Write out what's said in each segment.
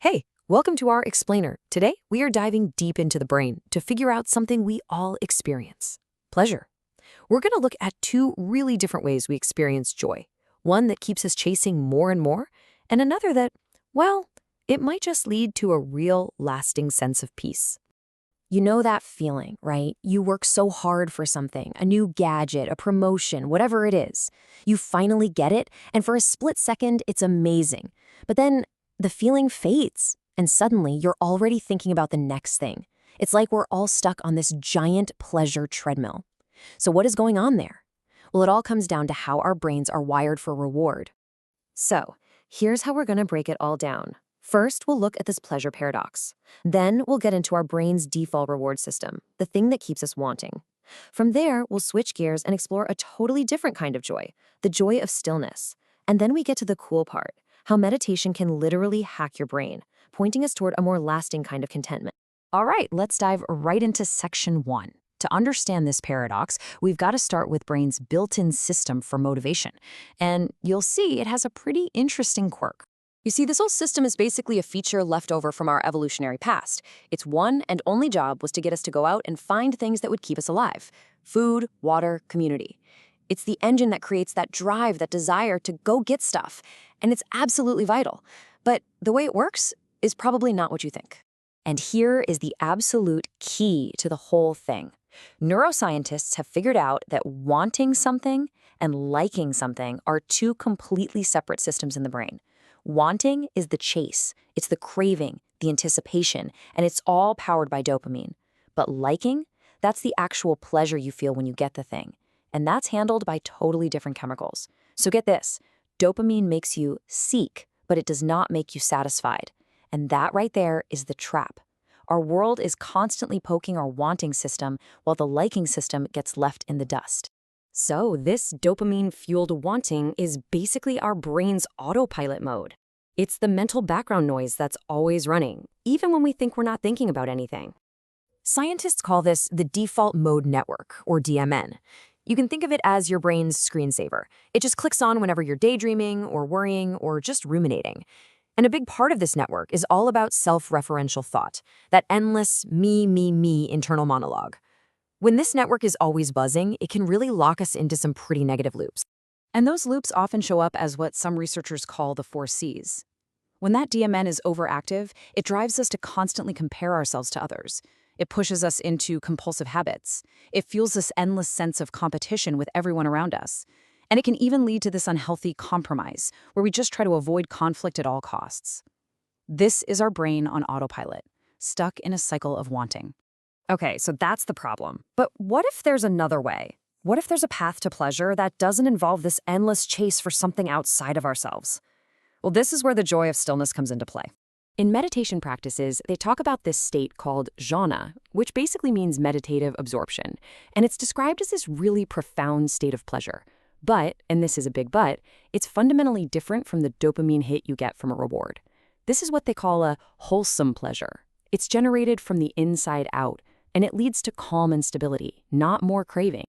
Hey, welcome to our explainer. Today, we are diving deep into the brain to figure out something we all experience: pleasure. We're going to look at two really different ways we experience joy. One that keeps us chasing more and more, and another that, well, it might just lead to a real, lasting sense of peace. You know that feeling, right? You work so hard for something, a new gadget, a promotion, whatever it is. You finally get it, and for a split second, it's amazing. But then the feeling fades, and suddenly you're already thinking about the next thing. It's like we're all stuck on this giant pleasure treadmill. So what is going on there? Well, it all comes down to how our brains are wired for reward. So, here's how we're going to break it all down. First, we'll look at this pleasure paradox. Then, we'll get into our brain's default reward system, the thing that keeps us wanting. From there, we'll switch gears and explore a totally different kind of joy, the joy of stillness. And then we get to the cool part, how meditation can literally hack your brain, pointing us toward a more lasting kind of contentment. All right, let's dive right into section 1. To understand this paradox, we've got to start with brain's built-in system for motivation. And you'll see it has a pretty interesting quirk. You see, this whole system is basically a feature left over from our evolutionary past. Its one and only job was to get us to go out and find things that would keep us alive: food, water, community. It's the engine that creates that drive, that desire to go get stuff. And it's absolutely vital. But the way it works is probably not what you think. And here is the absolute key to the whole thing. Neuroscientists have figured out that wanting something and liking something are two completely separate systems in the brain. Wanting is the chase, it's the craving, the anticipation, and it's all powered by dopamine. But liking, that's the actual pleasure you feel when you get the thing. And that's handled by totally different chemicals. So get this, dopamine makes you seek, but it does not make you satisfied. And that right there is the trap. Our world is constantly poking our wanting system while the liking system gets left in the dust. So this dopamine-fueled wanting is basically our brain's autopilot mode. It's the mental background noise that's always running, even when we think we're not thinking about anything. Scientists call this the default mode network, or DMN. You can think of it as your brain's screensaver. It just clicks on whenever you're daydreaming or worrying or just ruminating. And a big part of this network is all about self-referential thought, that endless me internal monologue. When this network is always buzzing, it can really lock us into some pretty negative loops. And those loops often show up as what some researchers call the 4Cs. When that DMN is overactive, it drives us to constantly compare ourselves to others. It pushes us into compulsive habits. It fuels this endless sense of competition with everyone around us. And it can even lead to this unhealthy compromise, where we just try to avoid conflict at all costs. This is our brain on autopilot, stuck in a cycle of wanting. Okay, so that's the problem. But what if there's another way? What if there's a path to pleasure that doesn't involve this endless chase for something outside of ourselves? Well, this is where the joy of stillness comes into play. In meditation practices, they talk about this state called jhana, which basically means meditative absorption. And it's described as this really profound state of pleasure. But, and this is a big but, it's fundamentally different from the dopamine hit you get from a reward. This is what they call a wholesome pleasure. It's generated from the inside out, and it leads to calm and stability, not more craving.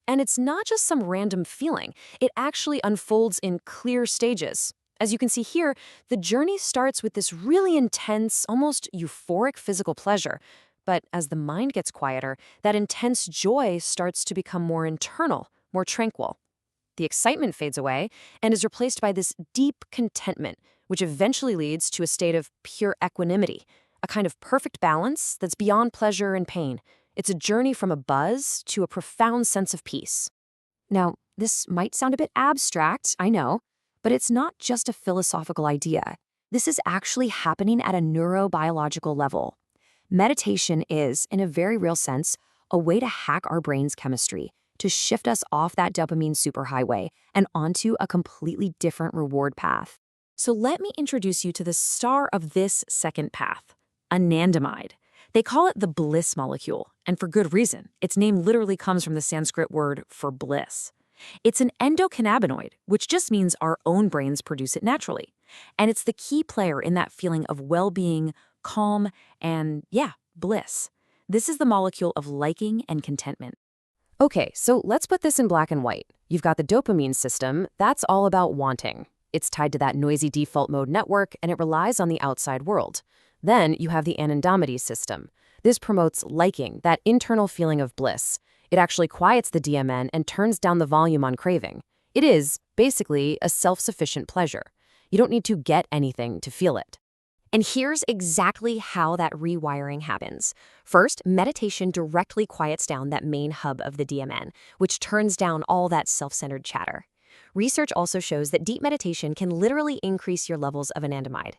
And it's not just some random feeling. It actually unfolds in clear stages. As you can see here, the journey starts with this really intense, almost euphoric physical pleasure. But as the mind gets quieter, that intense joy starts to become more internal, more tranquil. The excitement fades away and is replaced by this deep contentment, which eventually leads to a state of pure equanimity, a kind of perfect balance that's beyond pleasure and pain. It's a journey from a buzz to a profound sense of peace. Now, this might sound a bit abstract, I know, but it's not just a philosophical idea. This is actually happening at a neurobiological level. Meditation is, in a very real sense, a way to hack our brain's chemistry, to shift us off that dopamine superhighway and onto a completely different reward path. So let me introduce you to the star of this second path, anandamide. They call it the bliss molecule, and for good reason. Its name literally comes from the Sanskrit word for bliss. It's an endocannabinoid, which just means our own brains produce it naturally. And it's the key player in that feeling of well-being, calm, and, bliss. This is the molecule of liking and contentment. Okay, so let's put this in black and white. You've got the dopamine system, that's all about wanting. It's tied to that noisy default mode network, and it relies on the outside world. Then you have the anonymity system. This promotes liking, that internal feeling of bliss. It actually quiets the DMN and turns down the volume on craving. It is, basically, a self-sufficient pleasure. You don't need to get anything to feel it. And here's exactly how that rewiring happens. First, meditation directly quiets down that main hub of the DMN, which turns down all that self-centered chatter. Research also shows that deep meditation can literally increase your levels of anandamide.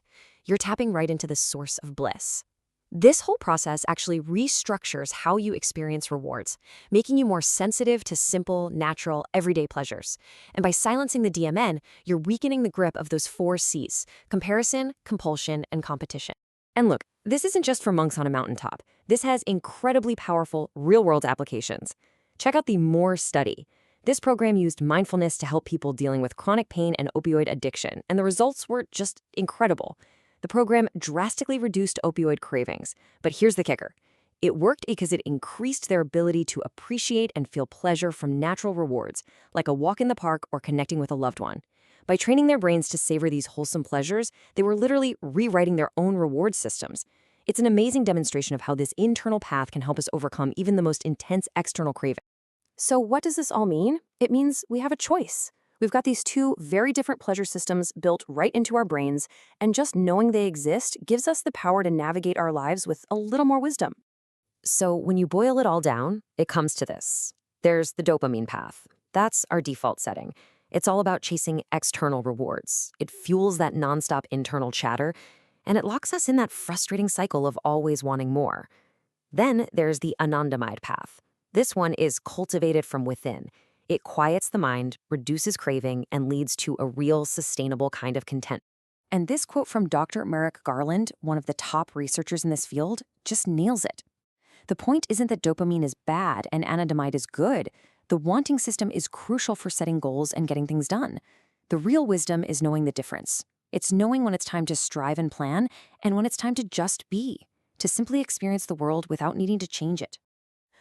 You're tapping right into the source of bliss. This whole process actually restructures how you experience rewards, making you more sensitive to simple, natural, everyday pleasures. And by silencing the DMN, you're weakening the grip of those 4 C's: comparison, compulsion, and competition. And look, this isn't just for monks on a mountaintop. This has incredibly powerful, real-world applications. Check out the MORE study. This program used mindfulness to help people dealing with chronic pain and opioid addiction, and the results were just incredible. The program drastically reduced opioid cravings, but here's the kicker. It worked because it increased their ability to appreciate and feel pleasure from natural rewards, like a walk in the park or connecting with a loved one. By training their brains to savor these wholesome pleasures, they were literally rewriting their own reward systems. It's an amazing demonstration of how this internal path can help us overcome even the most intense external craving. So what does this all mean? It means we have a choice. We've got these 2 very different pleasure systems built right into our brains, and just knowing they exist gives us the power to navigate our lives with a little more wisdom. So when you boil it all down, it comes to this. There's the dopamine path. That's our default setting. It's all about chasing external rewards. It fuels that nonstop internal chatter, and it locks us in that frustrating cycle of always wanting more. Then there's the anandamide path. This one is cultivated from within. It quiets the mind, reduces craving, and leads to a real, sustainable kind of content. And this quote from Dr. Merrick Garland, one of the top researchers in this field, just nails it. The point isn't that dopamine is bad and anandamide is good. The wanting system is crucial for setting goals and getting things done. The real wisdom is knowing the difference. It's knowing when it's time to strive and plan, and when it's time to just be, to simply experience the world without needing to change it.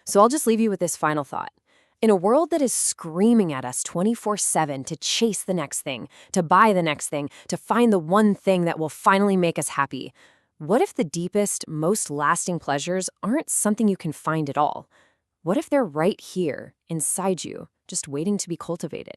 So I'll just leave you with this final thought. In a world that is screaming at us 24/7 to chase the next thing, to buy the next thing, to find the one thing that will finally make us happy, what if the deepest, most lasting pleasures aren't something you can find at all? What if they're right here, inside you, just waiting to be cultivated?